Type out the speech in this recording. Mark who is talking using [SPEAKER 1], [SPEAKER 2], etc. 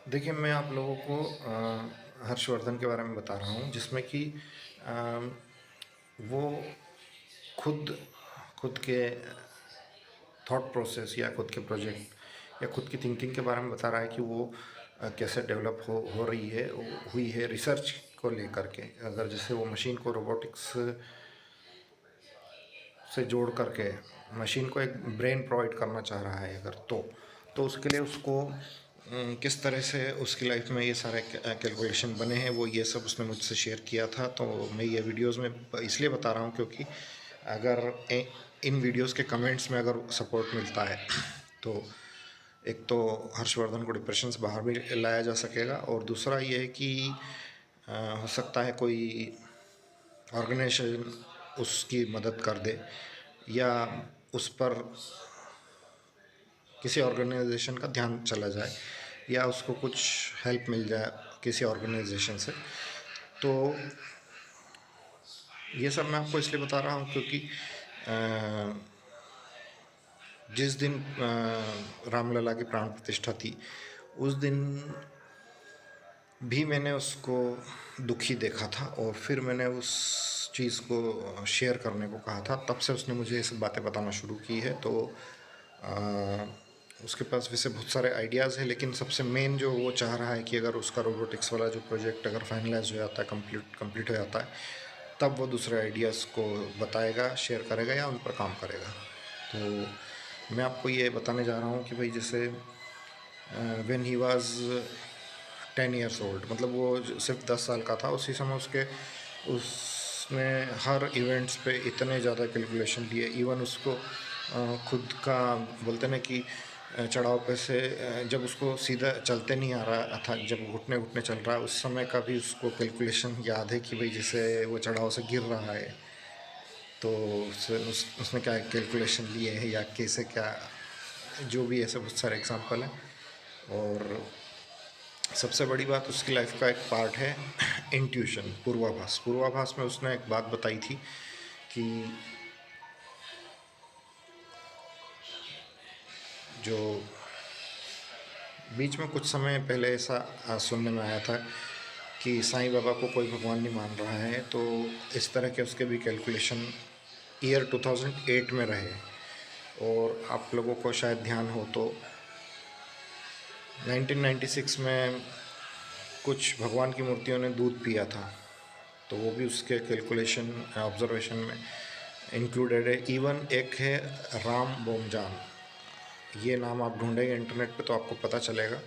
[SPEAKER 1] देखिए, मैं आप लोगों को हर्षवर्धन के बारे में बता रहा हूँ, जिसमें कि अ, वो खुद खुद के थॉट प्रोसेस या खुद के प्रोजेक्ट या खुद की थिंकिंग के बारे में बता रहा है कि वो कैसे डेवलप हो रही है, हुई है रिसर्च को लेकर के। अगर जैसे वो मशीन को रोबोटिक्स से जोड़ करके मशीन को एक ब्रेन प्रोवाइड करना चाह रहा है अगर, तो उसके लिए उसको किस तरह से उसकी लाइफ में ये सारे कैलकुलेशन बने हैं, वो ये सब उसने मुझसे शेयर किया था। तो मैं ये वीडियोस में इसलिए बता रहा हूँ क्योंकि अगर इन वीडियोस के कमेंट्स में अगर सपोर्ट मिलता है तो एक तो हर्षवर्धन को डिप्रेशन से बाहर भी लाया जा सकेगा, और दूसरा ये है कि हो सकता है कोई ऑर्गेनाइजेशन उसकी मदद कर दे, या उस पर किसी ऑर्गेनाइजेशन का ध्यान चला जाए, या उसको कुछ हेल्प मिल जाए किसी ऑर्गेनाइजेशन से। तो ये सब मैं आपको इसलिए बता रहा हूँ क्योंकि जिस दिन रामलला की प्राण प्रतिष्ठा थी, उस दिन भी मैंने उसको दुखी देखा था, और फिर मैंने उस चीज़ को शेयर करने को कहा था। तब से उसने मुझे ये सब बातें बताना शुरू की है। तो उसके पास वैसे बहुत सारे आइडियाज़ हैं, लेकिन सबसे मेन जो वो चाह रहा है कि अगर उसका रोबोटिक्स वाला जो प्रोजेक्ट अगर फाइनलाइज हो जाता है, कंप्लीट हो जाता है, तब वो दूसरे आइडियाज़ को बताएगा, शेयर करेगा या उन पर काम करेगा। तो मैं आपको ये बताने जा रहा हूँ कि भाई जैसे when he was 10 years old, मतलब वो सिर्फ 10 साल का था, उसी समय उसने हर इवेंट्स पे इतने ज़्यादा कैलकुलेशन लिए। इवन उसको खुद का बोलते ना कि चढ़ाव पे से जब उसको सीधा चलते नहीं आ रहा था, जब घुटने घुटने चल रहा है, उस समय का भी उसको कैलकुलेशन याद है कि भाई जैसे वो चढ़ाव से गिर रहा है, तो उसने क्या कैलकुलेशन लिए हैं या कैसे क्या, जो भी ऐसे बहुत सारे एग्जांपल हैं। और सबसे बड़ी बात, उसकी लाइफ का एक पार्ट है इंट्यूशन, पूर्वाभास। पूर्वाभास में उसने एक बात बताई थी कि जो बीच में कुछ समय पहले ऐसा सुनने में आया था कि साईं बाबा को कोई भगवान नहीं मान रहा है, तो इस तरह के उसके भी कैलकुलेशन ईयर 2008 में रहे। और आप लोगों को शायद ध्यान हो तो 1996 में कुछ भगवान की मूर्तियों ने दूध पिया था, तो वो भी उसके कैलकुलेशन ऑब्जर्वेशन में इंक्लूडेड है। इवन एक है राम बोमजान, ये नाम आप ढूंढेंगे इंटरनेट पे तो आपको पता चलेगा।